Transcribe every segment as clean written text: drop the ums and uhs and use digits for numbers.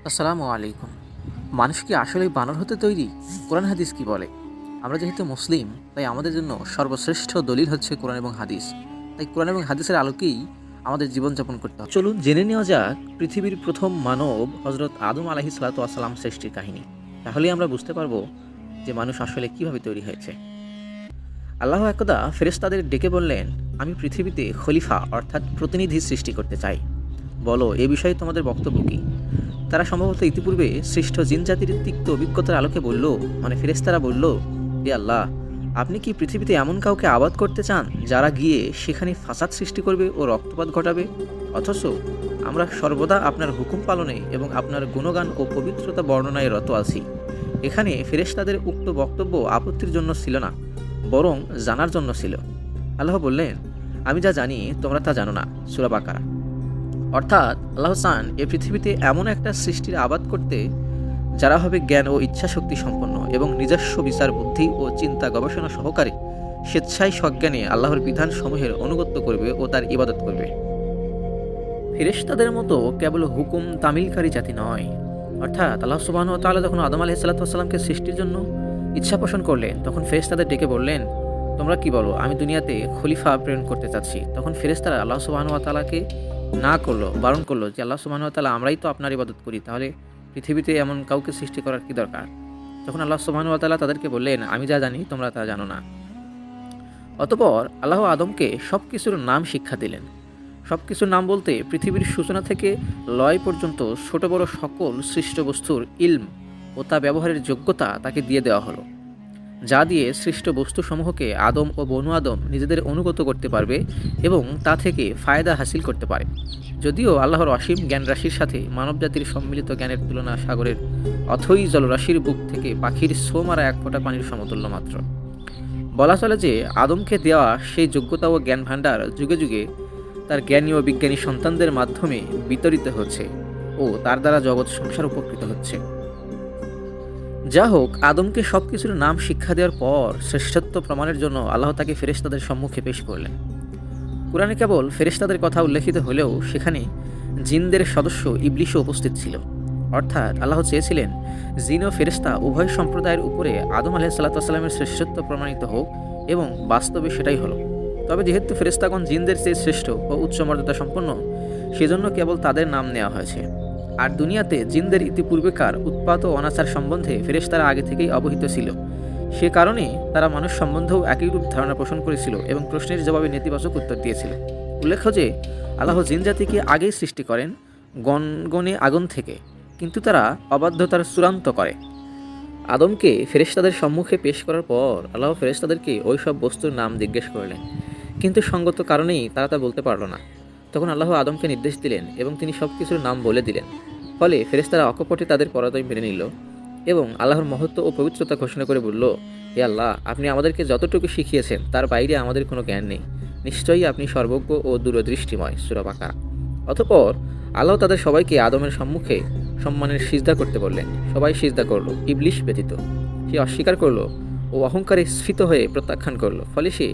আসসালামু আলাইকুম। মানুষ কি আসলেই বানর হতে তৈরি? কোরআন হাদিস কি বলে? আমরা যেহেতু মুসলিম, তাই আমাদের জন্য সর্বশ্রেষ্ঠ দলিল হচ্ছে কোরআন এবং হাদিস। তাই কোরআন এবং হাদিসের আলোকেই আমাদের জীবনযাপন করতে হবে। চলুন জেনে নেওয়া যাক পৃথিবীর প্রথম মানব হযরত আদম আলাইহিস সালাতু ওয়াস সালাম সৃষ্টির কাহিনী। তাহলেই আমরা বুঝতে পারবো যে মানুষ আসলে কিভাবে তৈরি হয়েছে। আল্লাহ একদা ফেরেশতাদের ডেকে বললেন, আমি পৃথিবীতে খলিফা অর্থাৎ প্রতিনিধি সৃষ্টি করতে চাই। বলো, এ বিষয়ে তোমাদের বক্তব্য কী? তারা সম্ভবত ইতিপূর্বে সৃষ্ট জিন জাতির তিক্ত অভিজ্ঞতার আলোকে বলল, ফেরেশতারা বলল, হে আল্লাহ, আপনি কি পৃথিবীতে এমন কাউকে আবাদ করতে চান যারা গিয়ে সেখানে ফাসাদ সৃষ্টি করবে ও রক্তপাত ঘটাবে? অথচ আমরা সর্বদা আপনার হুকুম পালনে এবং আপনার গুণগান ও পবিত্রতা বর্ণনায় রত আছি। এখানে ফেরেশতাদের উক্ত বক্তব্য আপত্তির জন্য ছিল না, বরং জানার জন্য ছিল। আল্লাহ বললেন, আমি যা জানি তোমরা তা জানো না। সূরা বাকারা। অর্থাৎ আল্লাহ চান এ পৃথিবীতে এমন একটা সৃষ্টির আবাদ করতে যারা হবে জ্ঞান ও ইচ্ছাশক্তি সম্পন্ন এবং নিজস্ব বিচার বুদ্ধি ও চিন্তা গবেষণা সহকারে স্বেচ্ছায় সজ্ঞানে আল্লাহর বিধান সমূহের অনুগত্য করবে ও তার ইবাদত করবে। ফেরেশতাদের মতো কেবল হুকুম তামিলকারী জাতি নয়। অর্থাৎ আল্লাহ সুবহানাহু ওয়া তাআলা যখন আদম আলাইহিস সালাতু ওয়াস সালামকে সৃষ্টির জন্য ইচ্ছা পোষণ করলেন, তখন ফেরেশতাদের ডেকে বললেন, তোমরা কি বলো, আমি দুনিয়াতে খলিফা প্রেরণ করতে চাচ্ছি। তখন ফেরেশতারা আল্লাহ সুবহানাহু ওয়া তাআলাকে না করলো, বারণ করলো যে আল্লাহ সুবহানাহু ওয়া তাআলা, আমরাই তো আপনার ইবাদত করি, তাহলে পৃথিবীতে এমন কাউকে সৃষ্টি করার কি দরকার? তখন আল্লাহ সুবহানাহু ওয়া তাআলা তাদেরকে বললেন, আমি যা জানি তোমরা তা জানো না। অতঃপর আল্লাহ আদমকে সব কিছুর নাম শিক্ষা দিলেন। সব কিছুর নাম বলতে পৃথিবীর সূচনা থেকে লয় পর্যন্ত ছোট বড় সকল সৃষ্ট বস্তুর ইলম ও তা ব্যবহারের যোগ্যতা তাকে দিয়ে দেওয়া হলো, যা দিয়ে সৃষ্ট বস্তুসমূহকে আদম ও বনু আদম নিজেদের অনুগত করতে পারবে এবং তা থেকে ফায়দা হাসিল করতে পারে। যদিও আল্লাহর অসীম জ্ঞান রাশির সাথে মানবজাতির সম্মিলিত জ্ঞানের তুলনা সাগরের অথই জলরাশির বুক থেকে পাখির ছো মারা এক ফোঁটা পানির সমতুল্য মাত্র। বলা চলে যে আদমকে দেওয়া সেই যোগ্যতা ও জ্ঞান ভাণ্ডার যুগে যুগে তার জ্ঞানী ও বিজ্ঞানী সন্তানদের মাধ্যমে বিতরিত হচ্ছে ও তার দ্বারা জগৎ সংসার উপকৃত হচ্ছে। যা হোক, আদমকে সব কিছুর নাম শিক্ষা দেওয়ার পর শ্রেষ্ঠত্ব প্রমাণের জন্য আল্লাহ তাকে ফেরেশতাদের সম্মুখে পেশ করলেন। কুরআনে কেবল ফেরেশতাদের কথা উল্লেখিত হলেও সেখানে জিনদের সদস্য ইবলিশও উপস্থিত ছিল। অর্থাৎ আল্লাহ চেয়েছিলেন জিন ও ফেরেশতা উভয় সম্প্রদায়ের উপরে আদম আলাইহিস সালাতু ওয়াস সালামের শ্রেষ্ঠত্ব প্রমাণিত হোক, এবং বাস্তবে সেটাই হলো। তবে যেহেতু ফেরেশতাগণ জিনদের চেয়ে শ্রেষ্ঠ ও উচ্চ মর্যাদা সম্পন্ন, সেজন্য কেবল তাদের নাম নেওয়া হয়েছে। আর দুনিয়াতে জিনদের ইতিপূর্বেকার উৎপাত ও অনাচার সম্বন্ধে ফেরেশতারা আগে থেকেই অবহিত ছিল। সে কারণে তারা মানুষ সম্বন্ধেও একইরূপ ধারণা পোষণ করেছিল এবং প্রশ্নের জবাবে নেতিবাচক উত্তর দিয়েছিল। উল্লেখ্য যে আল্লাহ জিন জাতিকে আগেই সৃষ্টি করেন গণগণে আগুন থেকে, কিন্তু তারা অবাধ্যতার চূড়ান্ত করে। আদমকে ফেরেশতাদের সম্মুখে পেশ করার পর আল্লাহ ফেরেশতাদেরকে ওই সব বস্তুর নাম জিজ্ঞেস করলেন, কিন্তু সঙ্গত কারণেই তারা তা বলতে পারল না। তখন আল্লাহ আদমকে নির্দেশ দিলেন এবং তিনি সব কিছুর নাম বলে দিলেন। ফলে ফেরেশতারা অকপটে তাদের পরাজয় মেনে নিল এবং আল্লাহর মহত্ব ও পবিত্রতা ঘোষণা করে বলল, হে আল্লাহ, আপনি আমাদেরকে যতটুকু শিখিয়েছেন তার বাইরে আমাদের কোনো জ্ঞান নেই। নিশ্চয়ই আপনি সর্বজ্ঞ ও দূরদৃষ্টিময়। সূরা বাকারা। অতঃপর আল্লাহ তাদের সবাইকে আদমের সম্মুখে সম্মানের সিজদা করতে বললেন। সবাই সিজদা করল, ইবলিশ ব্যতীত। সে অস্বীকার করলো ও অহংকারে স্ফীত হয়ে প্রত্যাখ্যান করলো, ফলে সে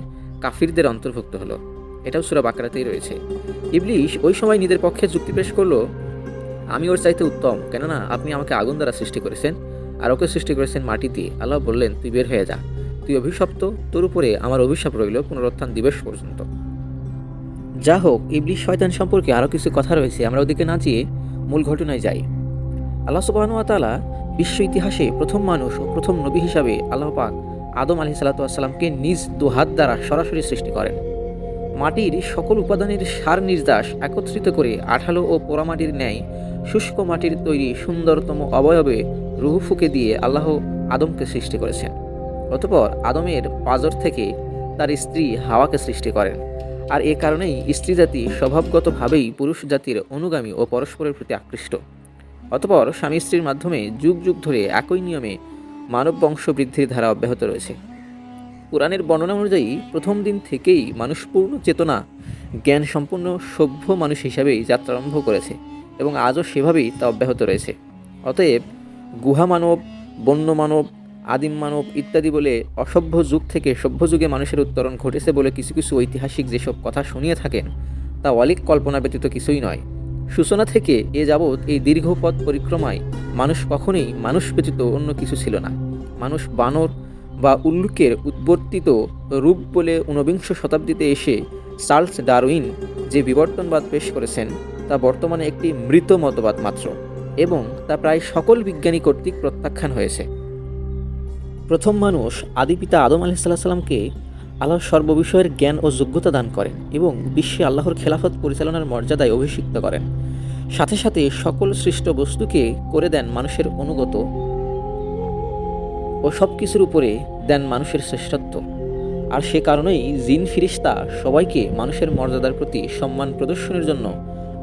কাফিরদের অন্তর্ভুক্ত হলো। এটাও সূরা বাকারাতেই রয়েছে। ইবলিশ ওই সময় নিজের পক্ষে যুক্তি পেশ করলো, আমি ওর চাইতে উত্তম, কেননা আপনি আমাকে আগুন দ্বারা সৃষ্টি করেছেন আর ওকে সৃষ্টি করেছেন মাটি দিয়ে। আল্লাহ বললেন, তুই বের হয়ে যা, তুই অভিশপ্ত, তোর উপরে আমার অভিশাপ রইল পুনরুত্থান দিবস পর্যন্ত। যা হোক, ইবলিশ শয়তান সম্পর্কে আরও কিছু কথা রয়েছে, আমরা ওদিকে না যেয়ে মূল ঘটনায় যাই। আল্লাহ সুবহানাহু ওয়া তাআলা বিশ্ব ইতিহাসে প্রথম মানুষ ও প্রথম নবী হিসাবে আল্লাহ পাক আদম আলাইহিস সালাতু ওয়াস সালামকে নিজ দুহাত দ্বারা সরাসরি সৃষ্টি করেন। মাটির সকল উপাদানের সার নির্যাস একত্রিত করে আঠালো ও পোড়ামাটির ন্যায় শুষ্ক মাটির তৈরি সুন্দরতম অবয়বে রুহ ফুঁকে দিয়ে আল্লাহ আদমকে সৃষ্টি করেছেন। অতঃপর আদমের পাঁজর থেকে তার স্ত্রী হাওয়াকে সৃষ্টি করেন। আর এ কারণেই স্ত্রী জাতি স্বভাবগতভাবেই পুরুষ জাতির অনুগামী ও পরস্পরের প্রতি আকৃষ্ট। অতঃপর স্বামী স্ত্রীর মাধ্যমে যুগ যুগ ধরে একই নিয়মে মানব বংশ বৃদ্ধির ধারা অব্যাহত রয়েছে। পুরাণের বর্ণনা অনুযায়ী প্রথম দিন থেকেই মানুষ পূর্ণ চেতনা জ্ঞান সম্পন্ন সভ্য মানুষ হিসাবেই যাত্রা আরম্ভ করেছে এবং আজও সেভাবেই তা অব্যাহত রয়েছে। অতএব গুহা মানব, বন্য মানব, আদিম মানব ইত্যাদি বলে অসভ্য যুগ থেকে সভ্য যুগে মানুষের উত্তরণ ঘটেছে বলে কিছু কিছু ঐতিহাসিক যেসব কথা শুনিয়ে থাকেন তা অলীক কল্পনা ব্যতীত কিছুই নয়। সূচনা থেকে এ যাবৎ এই দীর্ঘ পথ পরিক্রমায় মানুষ কখনোই মানুষ ব্যতীত অন্য কিছু ছিল না। মানুষ বানর বা উল্লুকের উদ্বর্তিত রূপ বলে ঊনবিংশ শতাব্দীতে এসে চার্লস ডারউইন যে বিবর্তনবাদ পেশ করেছেন তা বর্তমানে একটি মৃত মতবাদ মাত্র, এবং তা প্রায় সকল বিজ্ঞানী কর্তৃক প্রত্যাখ্যান হয়েছে। প্রথম মানুষ আদি পিতা আদম আলাইহিস সালামকে আল্লাহ সর্ববিষয়ের জ্ঞান ও যোগ্যতা দান করেন এবং বিশ্বে আল্লাহর খেলাফত পরিচালনার মর্যাদায় অভিষিক্ত করেন। সাথে সাথে সকল সৃষ্ট বস্তুকে করে দেন মানুষের অনুগত ও সব কিছুর উপরে দেন মানুষের শ্রেষ্ঠত্ব। আর সে কারণেই জিন ফিরিস্তা সবাইকে মানুষের মর্যাদার প্রতি সম্মান প্রদর্শনের জন্য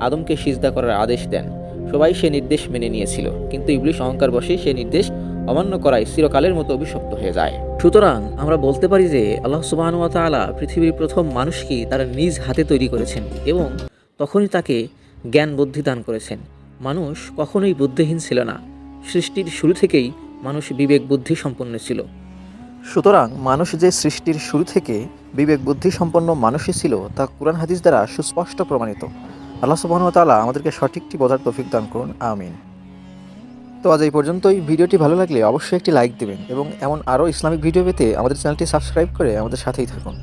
আদমকে সিজদা করার আদেশ দেন। সবাই সে নির্দেশ মেনে নিয়েছিল, কিন্তু ইবলিস অহংকার বশে সে নির্দেশ অমান্য করায় চিরকালের মতো অভিশপ্ত হয়ে যায়। সুতরাং আমরা বলতে পারি যে আল্লাহ সুবহানাহু ওয়া তাআলা পৃথিবীর প্রথম মানুষকে তার নিজ হাতে তৈরি করেছেন এবং তখনই তাকে জ্ঞান বুদ্ধি দান করেছেন। মানুষ কখনোই বুদ্ধিহীন ছিল না। সৃষ্টির শুরু থেকেই মানুষ বিবেক বুদ্ধি সম্পন্ন ছিল। সুতরাং মানুষ যে সৃষ্টির শুরু থেকে বিবেক বুদ্ধি সম্পন্ন মানুষই ছিল তা কুরআন হাদিস দ্বারা সুস্পষ্ট প্রমাণিত। আল্লাহ সুবহানাহু ওয়া তাআলা আমাদেরকে সঠিকটি বোঝার তৌফিক দান করুন, আমিন। তো আজ এই পর্যন্তই। ভিডিওটি ভালো লাগলে অবশ্যই একটি লাইক দেবেন এবং এমন আরও ইসলামিক ভিডিও পেতে আমাদের চ্যানেলটি সাবস্ক্রাইব করে আমাদের সাথেই থাকুন।